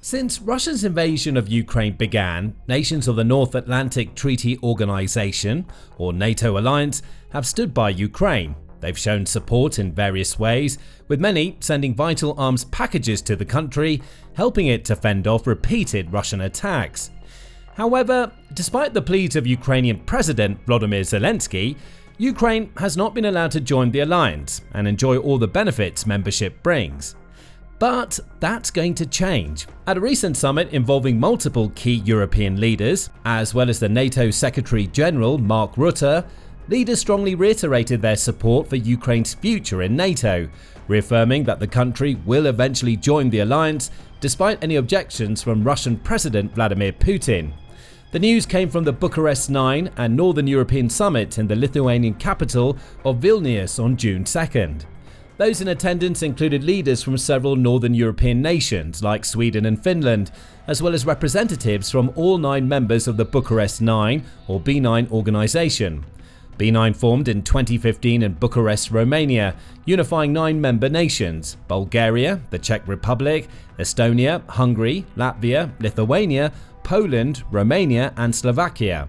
Since Russia's invasion of Ukraine began, nations of the North Atlantic Treaty Organization, or NATO alliance, have stood by Ukraine. They've shown support in various ways, with many sending vital arms packages to the country, helping it to fend off repeated Russian attacks. However, despite the pleas of Ukrainian President Volodymyr Zelensky, Ukraine has not been allowed to join the alliance and enjoy all the benefits membership brings. But that's going to change. At a recent summit involving multiple key European leaders, as well as the NATO Secretary General Mark Rutte, leaders strongly reiterated their support for Ukraine's future in NATO, reaffirming that the country will eventually join the alliance despite any objections from Russian President Vladimir Putin. The news came from the Bucharest 9 and Northern European Summit in the Lithuanian capital of Vilnius on June 2nd. Those in attendance included leaders from several Northern European nations like Sweden and Finland, as well as representatives from all 9 members of the Bucharest 9 or B9 organization. B9 formed in 2015 in Bucharest, Romania, unifying 9 member nations: Bulgaria, the Czech Republic, Estonia, Hungary, Latvia, Lithuania, Poland, Romania and Slovakia.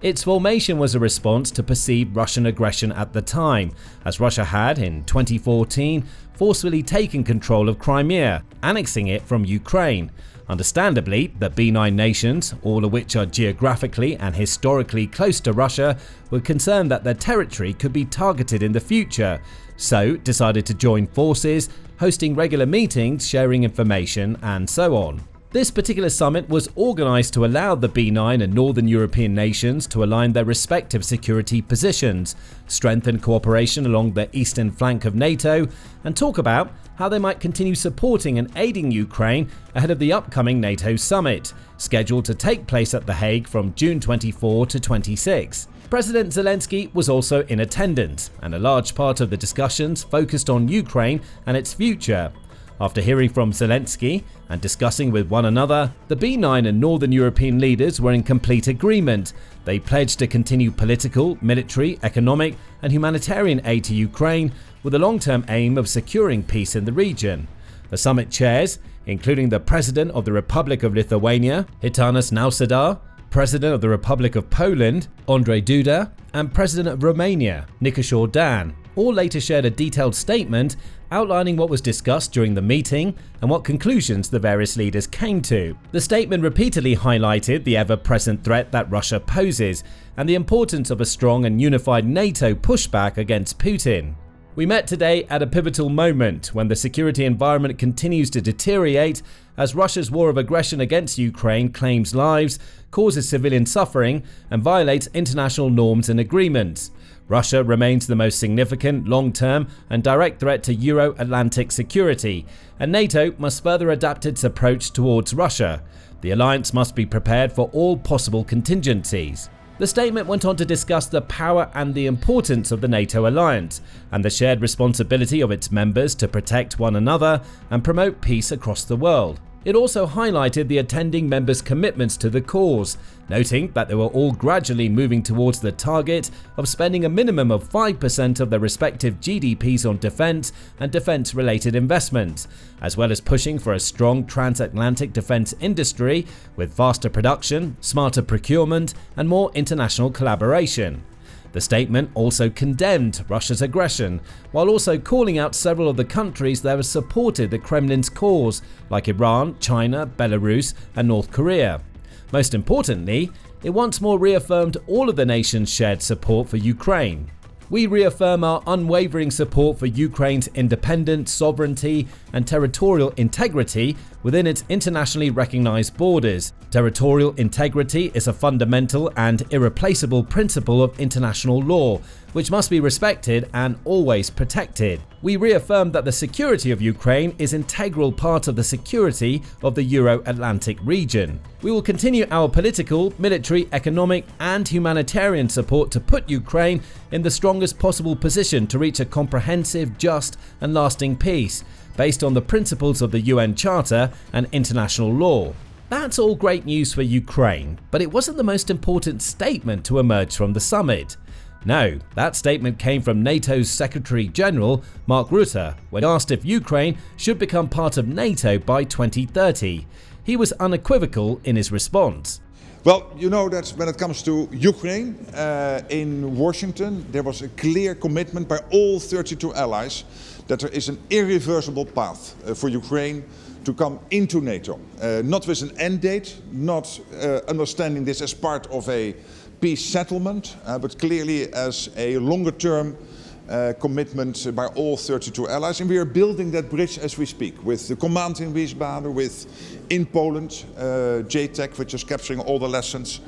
Its formation was a response to perceived Russian aggression at the time, as Russia had, in 2014, forcefully taken control of Crimea, annexing it from Ukraine. Understandably, the B9 nations, all of which are geographically and historically close to Russia, were concerned that their territory could be targeted in the future, so decided to join forces, hosting regular meetings, sharing information, and so on. This particular summit was organized to allow the B9 and Northern European nations to align their respective security positions, strengthen cooperation along the eastern flank of NATO, and talk about how they might continue supporting and aiding Ukraine ahead of the upcoming NATO summit, scheduled to take place at The Hague from June 24 to 26. President Zelensky was also in attendance, and a large part of the discussions focused on Ukraine and its future. After hearing from Zelensky and discussing with one another, the B9 and Northern European leaders were in complete agreement. They pledged to continue political, military, economic and humanitarian aid to Ukraine with a long-term aim of securing peace in the region. The summit chairs, including the President of the Republic of Lithuania, Gitanas Nausėda, President of the Republic of Poland, Andrzej Duda, and President of Romania, Nicolae Dan, all later shared a detailed statement outlining what was discussed during the meeting and what conclusions the various leaders came to. The statement repeatedly highlighted the ever-present threat that Russia poses and the importance of a strong and unified NATO pushback against Putin. We met today at a pivotal moment when the security environment continues to deteriorate as Russia's war of aggression against Ukraine claims lives, causes civilian suffering, and violates international norms and agreements. Russia remains the most significant long-term and direct threat to Euro-Atlantic security, and NATO must further adapt its approach towards Russia. The alliance must be prepared for all possible contingencies. The statement went on to discuss the power and the importance of the NATO alliance, and the shared responsibility of its members to protect one another and promote peace across the world. It also highlighted the attending members' commitments to the cause, noting that they were all gradually moving towards the target of spending a minimum of 5% of their respective GDPs on defense and defense-related investments, as well as pushing for a strong transatlantic defense industry with faster production, smarter procurement, and more international collaboration. The statement also condemned Russia's aggression, while also calling out several of the countries that have supported the Kremlin's cause, like Iran, China, Belarus, and North Korea. Most importantly, it once more reaffirmed all of the nations' shared support for Ukraine. We reaffirm our unwavering support for Ukraine's independence, sovereignty, and territorial integrity within its internationally recognized borders. Territorial integrity is a fundamental and irreplaceable principle of international law, which must be respected and always protected. We reaffirm that the security of Ukraine is an integral part of the security of the Euro-Atlantic region. We will continue our political, military, economic, and humanitarian support to put Ukraine in the strongest possible position to reach a comprehensive, just, and lasting peace, based on the principles of the UN Charter and international law. That's all great news for Ukraine, but it wasn't the most important statement to emerge from the summit. No, that statement came from NATO's Secretary General Mark Rutte when asked if Ukraine should become part of NATO by 2030. He was unequivocal in his response. Well, you know that when it comes to Ukraine, in Washington, there was a clear commitment by all 32 allies that there is an irreversible path for Ukraine to come into NATO. Not with an end date, not understanding this as part of a peace settlement, but clearly as a longer-term commitment by all 32 allies. And we are building that bridge as we speak, with the command in Wiesbaden, with in Poland, JTEC, which is capturing all the lessons,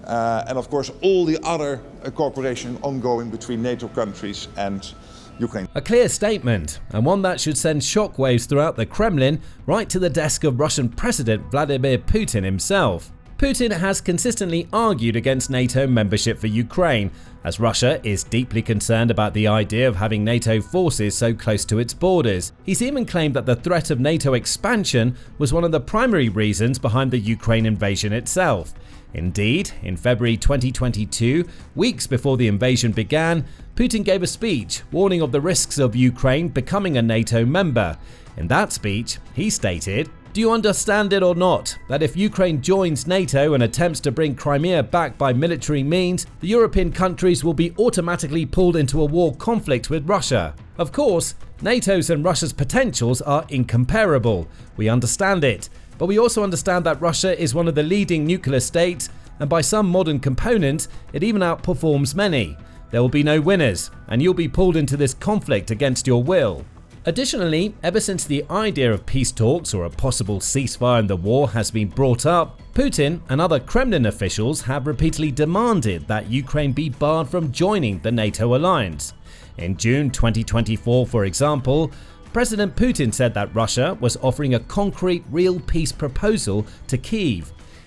and of course all the other cooperation ongoing between NATO countries and Ukraine. A clear statement, and one that should send shockwaves throughout the Kremlin, right to the desk of Russian President Vladimir Putin himself. Putin has consistently argued against NATO membership for Ukraine, as Russia is deeply concerned about the idea of having NATO forces so close to its borders. He's even claimed that the threat of NATO expansion was one of the primary reasons behind the Ukraine invasion itself. Indeed, in February 2022, weeks before the invasion began, Putin gave a speech warning of the risks of Ukraine becoming a NATO member. In that speech, he stated, "Do you understand it or not, that if Ukraine joins NATO and attempts to bring Crimea back by military means, the European countries will be automatically pulled into a war conflict with Russia? Of course, NATO's and Russia's potentials are incomparable. We understand it. But we also understand that Russia is one of the leading nuclear states, and by some modern components, it even outperforms many. There will be no winners, and you'll be pulled into this conflict against your will." Additionally, ever since the idea of peace talks or a possible ceasefire in the war has been brought up, Putin and other Kremlin officials have repeatedly demanded that Ukraine be barred from joining the NATO alliance. In June 2024, for example, President Putin said that Russia was offering a concrete, real peace proposal to Kyiv.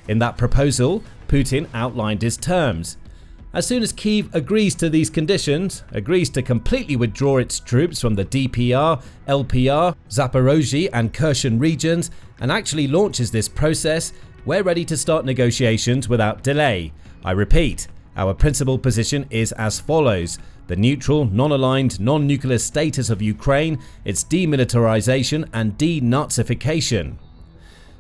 In that proposal, Putin outlined his terms. As soon as Kyiv agrees to these conditions, agrees to completely withdraw its troops from the DPR, LPR, Zaporozhye and Kherson regions, and actually launches this process, we're ready to start negotiations without delay. I repeat, our principal position is as follows: the neutral, non-aligned, non-nuclear status of Ukraine, its demilitarization and denazification.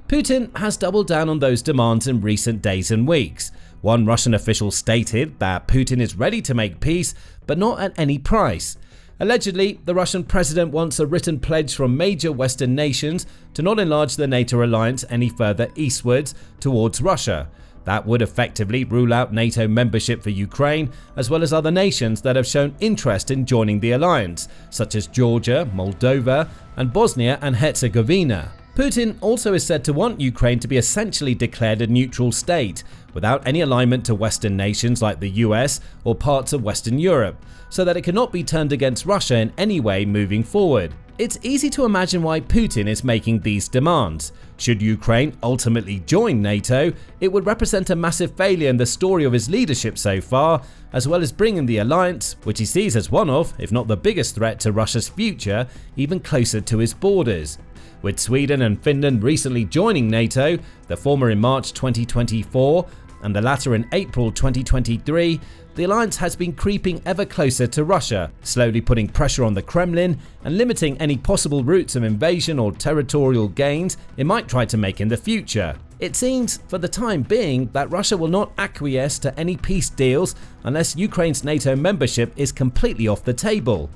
Putin has doubled down on those demands in recent days and weeks. One Russian official stated that Putin is ready to make peace, but not at any price. Allegedly, the Russian president wants a written pledge from major Western nations to not enlarge the NATO alliance any further eastwards towards Russia. That would effectively rule out NATO membership for Ukraine, as well as other nations that have shown interest in joining the alliance, such as Georgia, Moldova, and Bosnia and Herzegovina. Putin also is said to want Ukraine to be essentially declared a neutral state, without any alignment to Western nations like the US or parts of Western Europe, so that it cannot be turned against Russia in any way moving forward. It's easy to imagine why Putin is making these demands. Should Ukraine ultimately join NATO, it would represent a massive failure in the story of his leadership so far, as well as bringing the alliance, which he sees as one of, if not the biggest threat to Russia's future, even closer to his borders. With Sweden and Finland recently joining NATO, the former in March 2024 and the latter in April 2023, the alliance has been creeping ever closer to Russia, slowly putting pressure on the Kremlin and limiting any possible routes of invasion or territorial gains it might try to make in the future. It seems, for the time being, that Russia will not acquiesce to any peace deals unless Ukraine's NATO membership is completely off the table.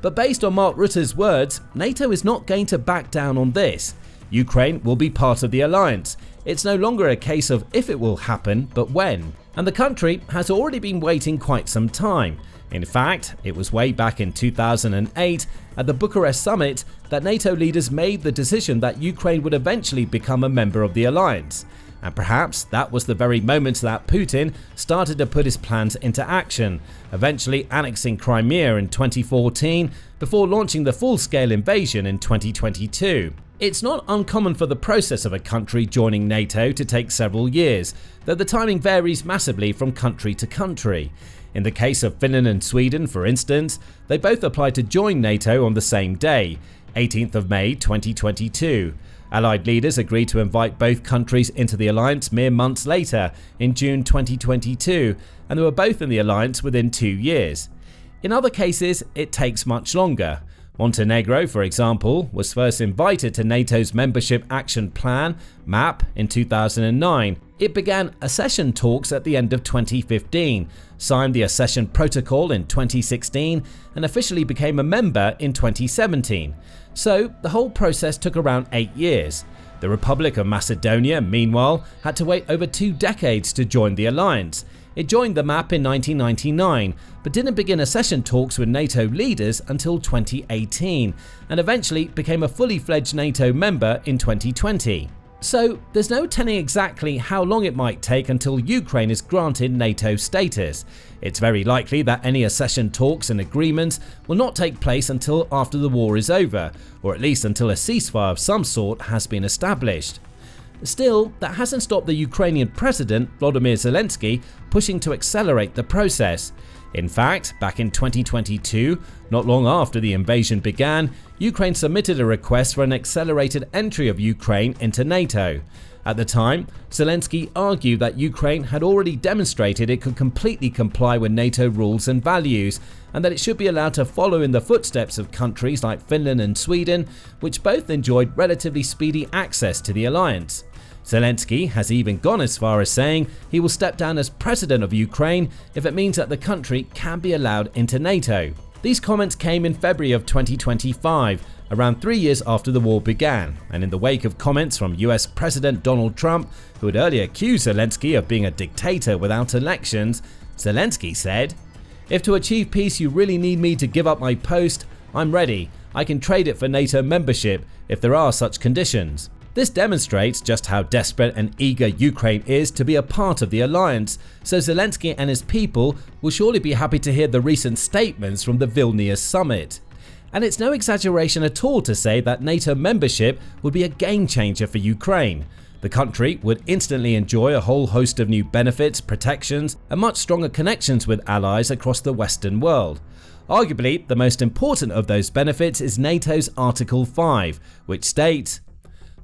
But based on Mark Rutte's words, NATO is not going to back down on this. Ukraine will be part of the alliance. It's no longer a case of if it will happen, but when. And the country has already been waiting quite some time. In fact, it was way back in 2008 at the Bucharest summit that NATO leaders made the decision that Ukraine would eventually become a member of the alliance. And perhaps that was the very moment that Putin started to put his plans into action, eventually annexing Crimea in 2014 before launching the full-scale invasion in 2022. It's not uncommon for the process of a country joining NATO to take several years, though the timing varies massively from country to country. In the case of Finland and Sweden, for instance, they both applied to join NATO on the same day, 18th of May 2022. Allied leaders agreed to invite both countries into the alliance mere months later, in June 2022, and they were both in the alliance within 2 years. In other cases, it takes much longer. Montenegro, for example, was first invited to NATO's Membership Action Plan (MAP) in 2009. It began accession talks at the end of 2015, signed the accession protocol in 2016, and officially became a member in 2017. So the whole process took around 8 years. The Republic of Macedonia, meanwhile, had to wait over 2 decades to join the alliance. It joined the MAP in 1999, but didn't begin accession talks with NATO leaders until 2018, and eventually became a fully fledged NATO member in 2020. So there's no telling exactly how long it might take until Ukraine is granted NATO status. It's very likely that any accession talks and agreements will not take place until after the war is over, or at least until a ceasefire of some sort has been established. Still, that hasn't stopped the Ukrainian President Volodymyr Zelensky pushing to accelerate the process. In fact, back in 2022, not long after the invasion began, Ukraine submitted a request for an accelerated entry of Ukraine into NATO. At the time, Zelensky argued that Ukraine had already demonstrated it could completely comply with NATO rules and values, and that it should be allowed to follow in the footsteps of countries like Finland and Sweden, which both enjoyed relatively speedy access to the alliance. Zelensky has even gone as far as saying he will step down as president of Ukraine if it means that the country can be allowed into NATO. These comments came in February of 2025, around 3 years after the war began, and in the wake of comments from US President Donald Trump, who had earlier accused Zelensky of being a dictator without elections. Zelensky said, "If to achieve peace you really need me to give up my post, I'm ready. I can trade it for NATO membership if there are such conditions." This demonstrates just how desperate and eager Ukraine is to be a part of the alliance, so Zelensky and his people will surely be happy to hear the recent statements from the Vilnius summit. And it's no exaggeration at all to say that NATO membership would be a game changer for Ukraine. The country would instantly enjoy a whole host of new benefits, protections, and much stronger connections with allies across the Western world. Arguably, the most important of those benefits is NATO's Article 5, which states,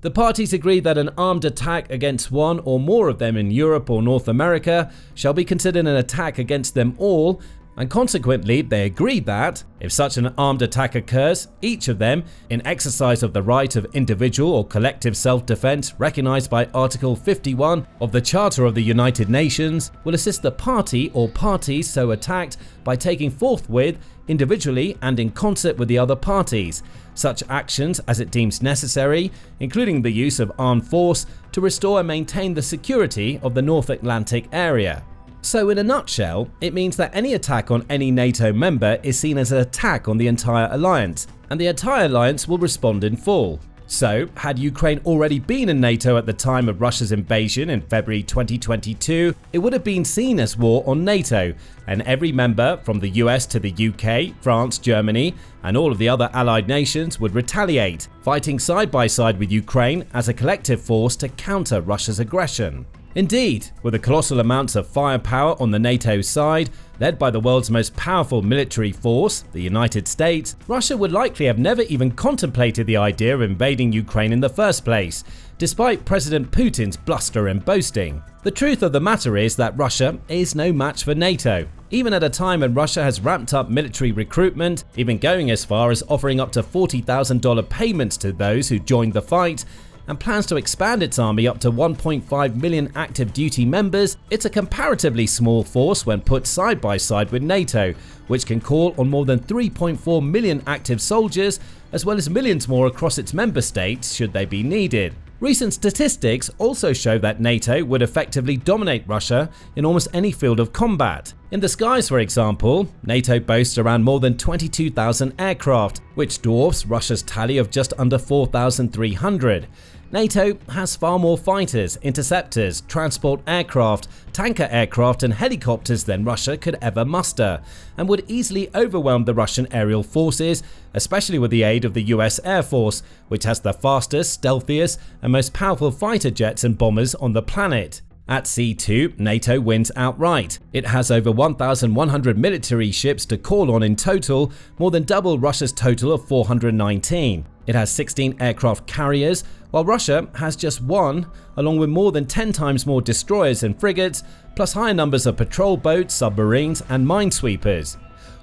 "The parties agree that an armed attack against one or more of them in Europe or North America shall be considered an attack against them all, and consequently they agree that, if such an armed attack occurs, each of them, in exercise of the right of individual or collective self-defense recognized by Article 51 of the Charter of the United Nations, will assist the party or parties so attacked by taking forthwith, individually and in concert with the other parties, such actions as it deems necessary, including the use of armed force, to restore and maintain the security of the North Atlantic area." So in a nutshell, it means that any attack on any NATO member is seen as an attack on the entire alliance, and the entire alliance will respond in full. So, had Ukraine already been in NATO at the time of Russia's invasion in February 2022, it would have been seen as war on NATO, and every member from the US to the UK, France, Germany, and all of the other allied nations would retaliate, fighting side by side with Ukraine as a collective force to counter Russia's aggression. Indeed, with the colossal amounts of firepower on the NATO side, led by the world's most powerful military force, the United States, Russia would likely have never even contemplated the idea of invading Ukraine in the first place, despite President Putin's bluster and boasting. The truth of the matter is that Russia is no match for NATO. Even at a time when Russia has ramped up military recruitment, even going as far as offering up to $40,000 payments to those who joined the fight, and plans to expand its army up to 1.5 million active duty members, it's a comparatively small force when put side by side with NATO, which can call on more than 3.4 million active soldiers, as well as millions more across its member states should they be needed. Recent statistics also show that NATO would effectively dominate Russia in almost any field of combat. In the skies, for example, NATO boasts around more than 22,000 aircraft, which dwarfs Russia's tally of just under 4,300. NATO has far more fighters, interceptors, transport aircraft, tanker aircraft and helicopters than Russia could ever muster, and would easily overwhelm the Russian aerial forces, especially with the aid of the US Air Force, which has the fastest, stealthiest and most powerful fighter jets and bombers on the planet. At sea too, NATO wins outright. It has over 1,100 military ships to call on in total, more than double Russia's total of 419. It has 16 aircraft carriers, while Russia has just one, along with more than 10 times more destroyers and frigates, plus higher numbers of patrol boats, submarines and minesweepers.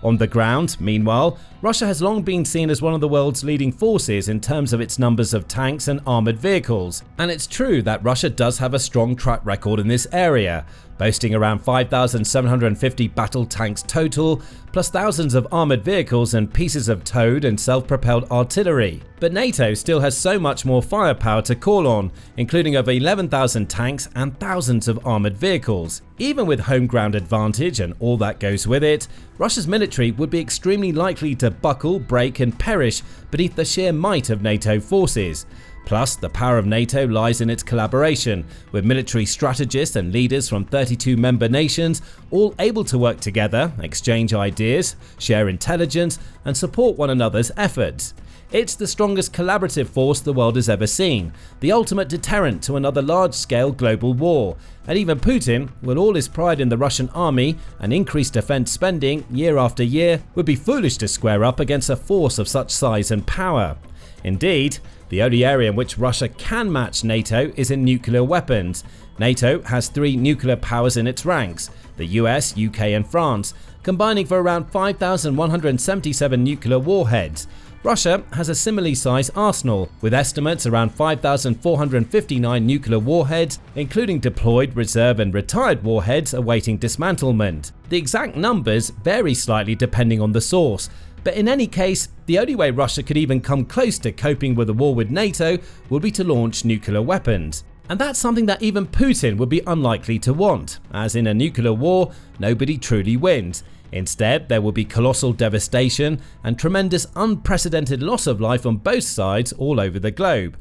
On the ground, meanwhile, Russia has long been seen as one of the world's leading forces in terms of its numbers of tanks and armoured vehicles. And it's true that Russia does have a strong track record in this area, boasting around 5,750 battle tanks total, plus thousands of armoured vehicles and pieces of towed and self-propelled artillery. But NATO still has so much more firepower to call on, including over 11,000 tanks and thousands of armoured vehicles. Even with home ground advantage and all that goes with it, Russia's military would be extremely likely to buckle, break and perish beneath the sheer might of NATO forces. Plus, the power of NATO lies in its collaboration, with military strategists and leaders from 32 member nations all able to work together, exchange ideas, share intelligence, and support one another's efforts. It's the strongest collaborative force the world has ever seen, the ultimate deterrent to another large-scale global war, and even Putin, with all his pride in the Russian army and increased defense spending year after year, would be foolish to square up against a force of such size and power. Indeed, the only area in which Russia can match NATO is in nuclear weapons. NATO has 3 nuclear powers in its ranks, the US, UK and France, combining for around 5,177 nuclear warheads. Russia has a similarly sized arsenal, with estimates around 5,459 nuclear warheads, including deployed, reserve and retired warheads awaiting dismantlement. The exact numbers vary slightly depending on the source, but in any case, the only way Russia could even come close to coping with a war with NATO would be to launch nuclear weapons. And that's something that even Putin would be unlikely to want, as in a nuclear war, nobody truly wins. Instead, there will be colossal devastation and tremendous unprecedented loss of life on both sides all over the globe.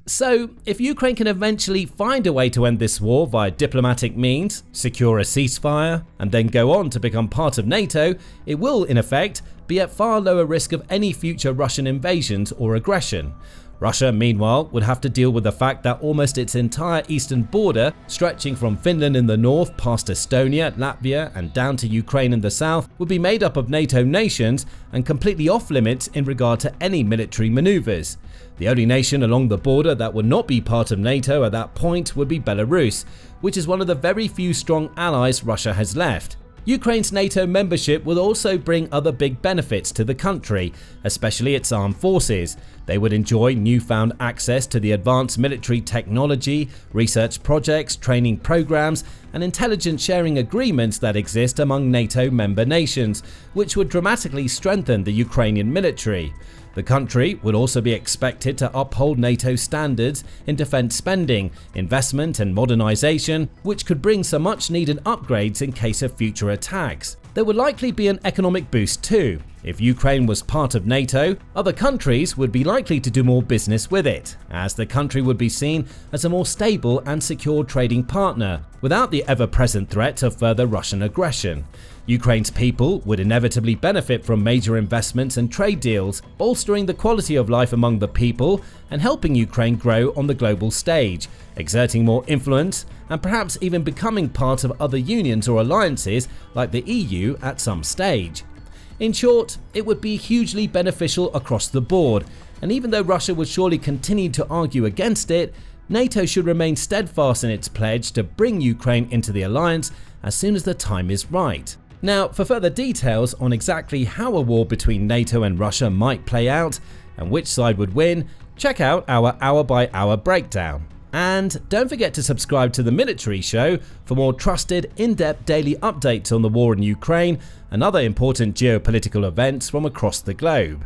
So, if Ukraine can eventually find a way to end this war via diplomatic means, secure a ceasefire, and then go on to become part of NATO, it will, in effect, be at far lower risk of any future Russian invasions or aggression. Russia, meanwhile, would have to deal with the fact that almost its entire eastern border, stretching from Finland in the north past Estonia, Latvia and down to Ukraine in the south, would be made up of NATO nations and completely off limits in regard to any military maneuvers. The only nation along the border that would not be part of NATO at that point would be Belarus, which is one of the very few strong allies Russia has left. Ukraine's NATO membership will also bring other big benefits to the country, especially its armed forces. They would enjoy newfound access to the advanced military technology, research projects, training programs, and intelligence sharing agreements that exist among NATO member nations, which would dramatically strengthen the Ukrainian military. The country would also be expected to uphold NATO standards in defense spending, investment and modernization, which could bring some much needed upgrades in case of future attacks. There would likely be an economic boost too. If Ukraine was part of NATO, other countries would be likely to do more business with it, as the country would be seen as a more stable and secure trading partner, without the ever-present threat of further Russian aggression. Ukraine's people would inevitably benefit from major investments and trade deals, bolstering the quality of life among the people and helping Ukraine grow on the global stage, exerting more influence and perhaps even becoming part of other unions or alliances like the EU at some stage. In short, it would be hugely beneficial across the board, and even though Russia would surely continue to argue against it, NATO should remain steadfast in its pledge to bring Ukraine into the alliance as soon as the time is right. Now, for further details on exactly how a war between NATO and Russia might play out and which side would win, check out our hour-by-hour breakdown. And don't forget to subscribe to The Military Show for more trusted, in-depth daily updates on the war in Ukraine and other important geopolitical events from across the globe.